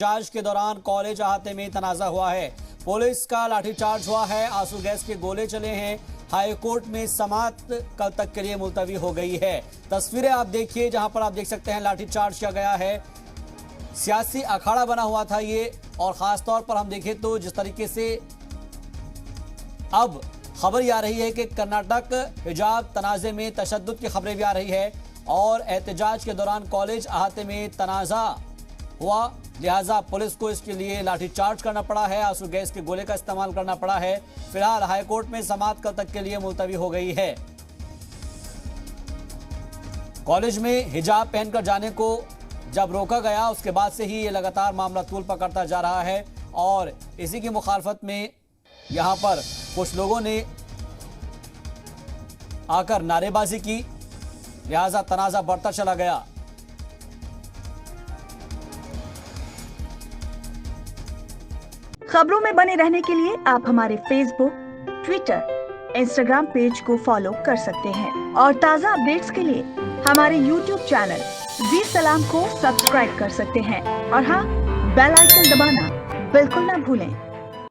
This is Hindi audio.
जांच के दौरान कॉलेज अहाते में तनाजा हुआ है। पुलिस का लाठीचार्ज हुआ है। आंसू गैस के गोले चले हैं। हाई कोर्ट में समाअत कल तक के लिए मुलतवी हो गई है। तस्वीरें आप देखिए, जहां पर आप देख सकते हैं लाठीचार्ज किया गया है। सियासी अखाड़ा बना हुआ था ये, और खास तौर पर हम देखें तो जिस तरीके से अब खबर ये आ रही है कि कर्नाटक हिजाब तनाजे में तशद्दुद की खबरें भी आ रही है, और एहतजाज के दौरान कॉलेज अहाते में तनाजा हुआ, लिहाजा पुलिस को इसके लिए लाठीचार्ज करना पड़ा है। आंसू गैस के गोले का इस्तेमाल करना पड़ा है। फिलहाल हाईकोर्ट में समाअत कल तक के लिए मुलतवी हो गई है। कॉलेज में हिजाब पहनकर जाने को जब रोका गया, उसके बाद से ही ये लगातार मामला तूल पकड़ता जा रहा है, और इसी की मुखालफत में यहां पर कुछ लोगों ने आकर नारेबाजी की, लिहाजा तनाजा बढ़ता चला गया। खबरों में बने रहने के लिए आप हमारे फेसबुक, ट्विटर, इंस्टाग्राम पेज को फॉलो कर सकते हैं, और ताज़ा अपडेट्स के लिए हमारे यूट्यूब चैनल जी सलाम को सब्सक्राइब कर सकते हैं। और हाँ, बेल आइकन दबाना बिल्कुल ना भूलें।